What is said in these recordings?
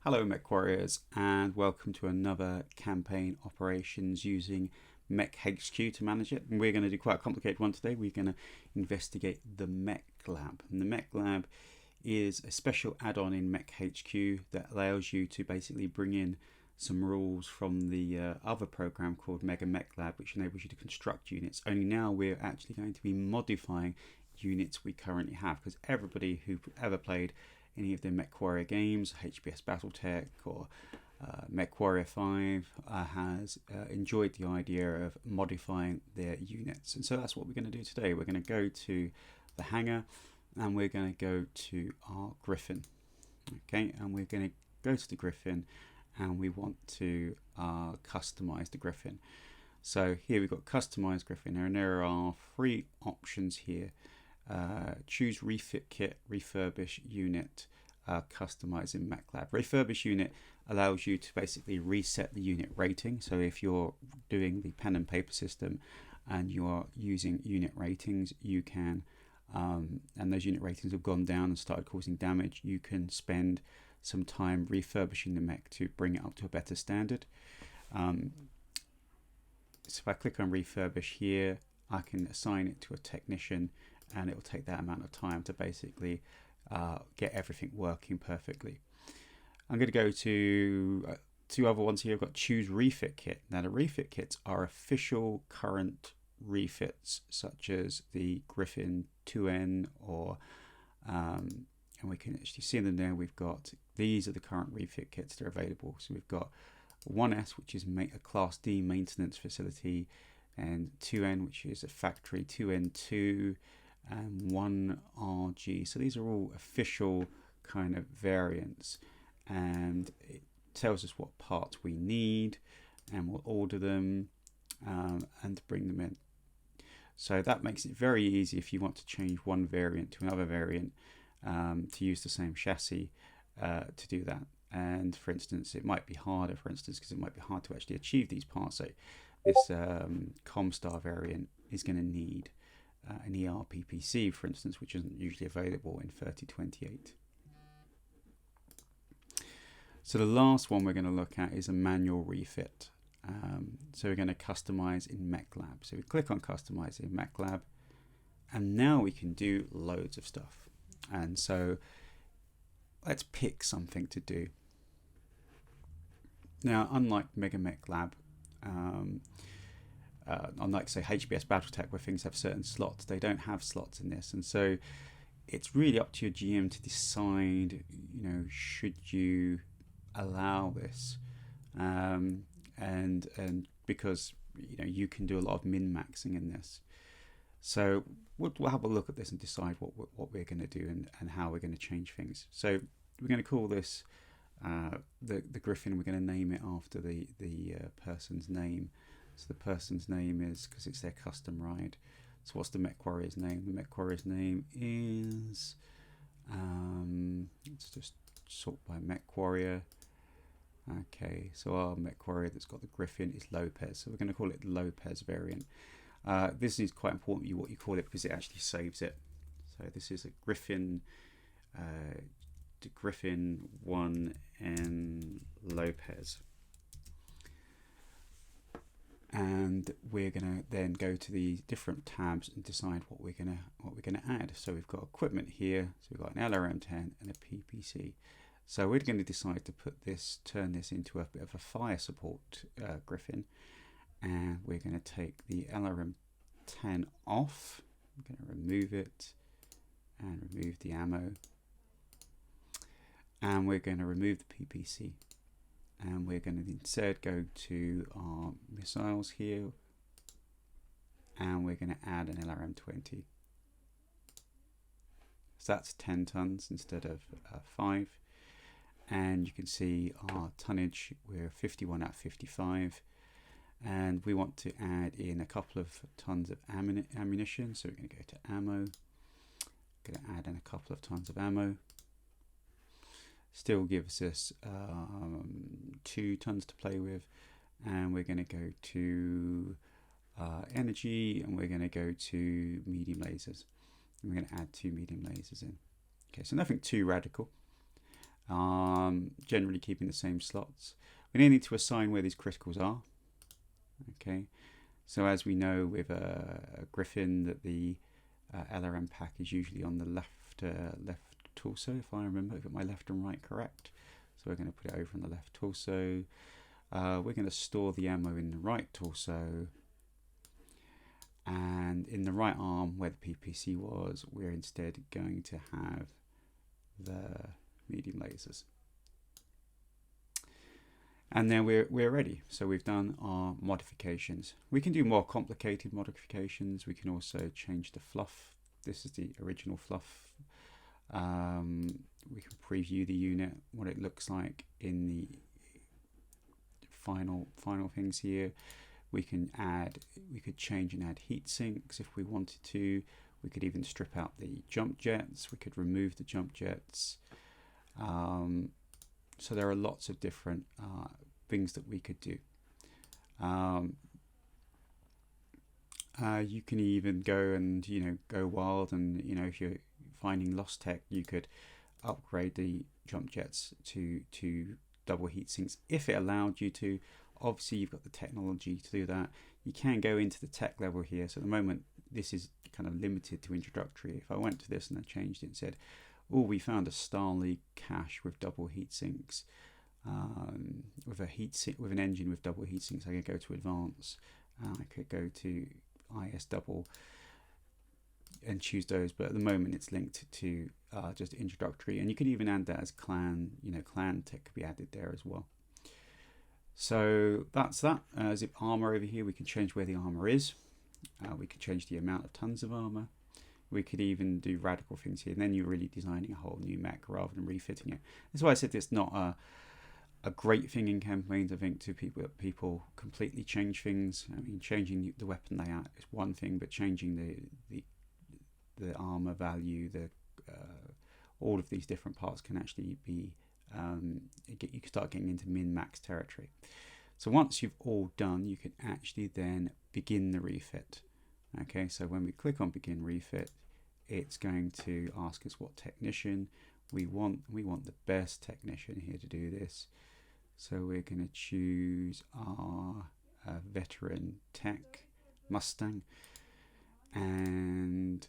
Hello Mech Warriors, and welcome to another campaign operations using MekHQ to manage it. And we're going to do quite a complicated one today. We're going to investigate the Mech Lab. And the Mech Lab is a special add-on in MekHQ that allows you to basically bring in some rules from the other program called Mech Lab, which enables you to construct units. Only now we're actually going to be modifying units we currently have, because everybody who ever played any of the MechWarrior games, HBS Battletech or MechWarrior 5, has enjoyed the idea of modifying their units. And so that's what we're going to do today. We're going to go to the hangar and we're going to go to our Griffin. Okay, and we're going to go to the Griffin and we want to customize the Griffin. So here we've got customize Griffin, and there are three options here. Choose refit kit, refurbish unit, customize in MechLab. Refurbish unit allows you to basically reset the unit rating. So if you're doing the pen and paper system and you are using unit ratings, you can, and those unit ratings have gone down and started causing damage, you can spend some time refurbishing the mech to bring it up to a better standard. So if I click on refurbish here, I can assign it to a technician, and it will take that amount of time to basically get everything working perfectly. I'm going to go to two other ones here. I've got choose refit kit. Now the refit kits are official current refits, such as the Griffin 2N or and we can actually see them there. We've got, these are the current refit kits that are available. So we've got 1S, which is a Class D maintenance facility, and 2N, which is a factory, 2N2, and 1RG. So these are all official kind of variants, and it tells us what parts we need, and we'll order them and bring them in. So that makes it very easy if you want to change one variant to another variant, to use the same chassis to do that. And for instance, it might be harder, because it might be hard to actually achieve these parts. So this Comstar variant is going to need an ERPPC, for instance, which isn't usually available in 3028. So the last one we're going to look at is a manual refit. So we're going to customize in MechLab. So we click on customize in MechLab, and now we can do loads of stuff. And so let's pick something to do. Now, unlike MechLab, unlike say HBS Battletech, where things have certain slots, they don't have slots in this, and so it's really up to your GM to decide, should you allow this, and because you can do a lot of min-maxing in this. So we'll have a look at this and decide what we're going to do and how we're going to change things. So we're going to call this the Griffin. We're going to name it after the person's name. So the person's name is, because it's their custom ride. So what's the Mech Warrior's name? The Mech Warrior's name is, let's just sort by Mech Warrior. Okay, so our Mech Warrior that's got the Griffin is Lopez. So we're going to call it the Lopez variant. This is quite important what you call it, because it actually saves it. So this is a Griffin, the Griffin 1N Lopez. And we're going to then go to the different tabs and decide what we're going to add. So we've got equipment here. So we've got an LRM10 and a PPC. So we're going to decide to turn this into a bit of a fire support Griffin, and we're going to take the LRM10 off. I'm going to remove it and remove the ammo, and we're going to remove the PPC. And we're going to instead go to our missiles here, and we're going to add an LRM20. So that's 10 tons instead of 5. And you can see our tonnage, we're 51 out of 55. And we want to add in a couple of tons of ammunition. So we're going to go to ammo. Going to add in a couple of tons of ammo. Still gives us 2 tons to play with, and we're going to go to energy, and we're going to go to medium lasers. And we're going to add 2 medium lasers in. Okay, so nothing too radical. generally keeping the same slots. We now need to assign where these criticals are. Okay, so as we know with a Griffin, that the LRM pack is usually on the left torso, if I remember, I've got my left and right correct. So we're going to put it over on the left torso. We're going to store the ammo in the right torso, and in the right arm where the PPC was, we're instead going to have the medium lasers. And then we're ready. So we've done our modifications. We can do more complicated modifications. We can also change the fluff. This is the original fluff. We can preview the unit, what it looks like in the final things here. We could change and add heat sinks if we wanted to. We could even strip out the jump jets. We could remove the jump jets. So there are lots of different things that we could do. You can even go and go wild, and if you're finding lost tech, you could upgrade the jump jets to double heat sinks if it allowed you to. Obviously, you've got the technology to do that. You can go into the tech level here. So at the moment, this is kind of limited to introductory. If I went to this and I changed it and said, oh, we found a Starleague cache with double heat sinks, with an engine with double heat sinks, I could go to advanced. I could go to IS double and choose those, but at the moment it's linked to just introductory, and you could even add that as clan. Clan tech could be added there as well. So that's that. Zip armor over here, we can change where the armor is. We could change the amount of tons of armor. We could even do radical things here, and then you're really designing a whole new mech rather than refitting it. That's why I said it's not a great thing in campaigns. I think to people completely change things. I mean, changing the weapon layout is one thing, but changing the armor value, all of these different parts can actually be you can start getting into min-max territory. So once you've all done, you can actually then begin the refit. Okay, so when we click on begin refit, it's going to ask us what technician we want. We want the best technician here to do this. So we're going to choose our veteran tech Mustang, and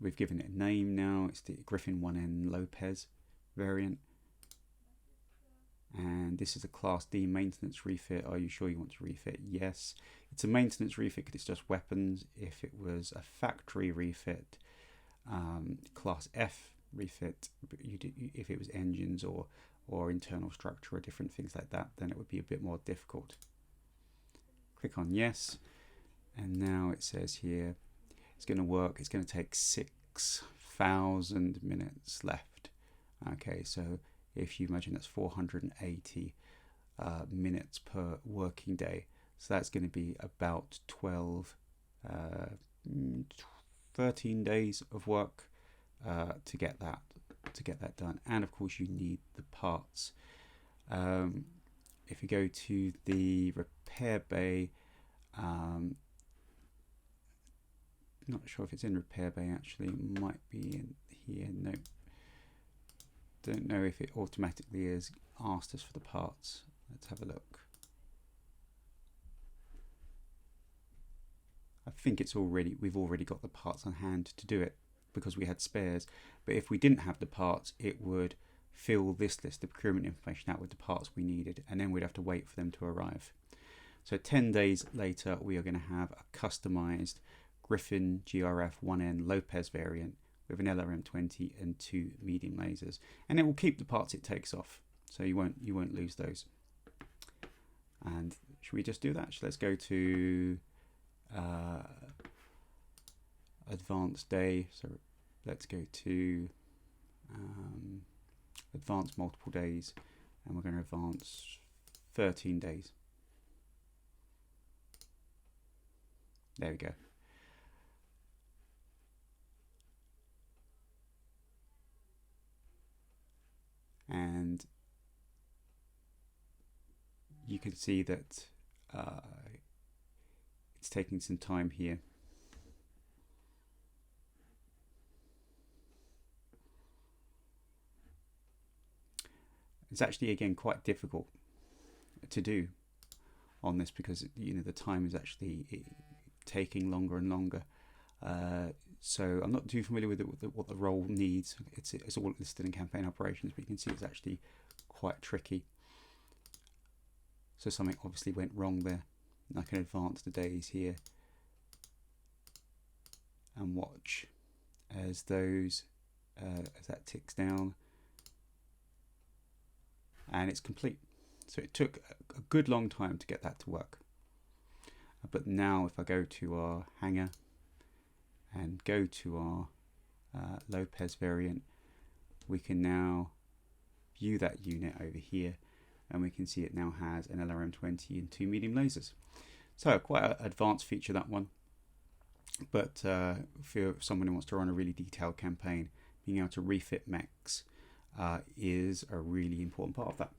we've given it a name now. It's the Griffin 1N Lopez variant. And this is a Class D maintenance refit. Are you sure you want to refit? Yes. It's a maintenance refit because it's just weapons. If it was a factory refit, Class F refit, if it was engines or internal structure or different things like that, then it would be a bit more difficult. Click on yes. And now it says here, it's going to work. It's going to take 6,000 minutes left. Okay, so if you imagine that's 480 minutes per working day, so that's going to be about 13 days of work to get that done. And of course you need the parts. If you go to the repair bay, not sure if it's in repair bay actually, it might be in here. No, don't know if it automatically has asked us for the parts. Let's have a look. I think we've already got the parts on hand to do it because we had spares, but if we didn't have the parts, it would fill this list, the procurement information, out with the parts we needed, and then we'd have to wait for them to arrive. So 10 days later, we are going to have a customized Griffin GRF 1N Lopez variant with an LRM-20 and 2 medium lasers, and it will keep the parts it takes off, so you won't lose those. And should we just do that? Let's go to advanced day. So let's go to advanced multiple days, and we're going to advance 13 days. There we go. And you can see that it's taking some time here. It's actually, again, quite difficult to do on this because the time is actually taking longer and longer. So I'm not too familiar with what the role needs. It's all listed in campaign operations, but you can see it's actually quite tricky. So something obviously went wrong there. I can advance the days here and watch as as that ticks down, and it's complete. So it took a good long time to get that to work. But now if I go to our hanger and go to our Lopez variant, we can now view that unit over here, and we can see it now has an LRM20 and 2 medium lasers. So quite an advanced feature, that one. But for someone who wants to run a really detailed campaign, being able to refit mechs is a really important part of that.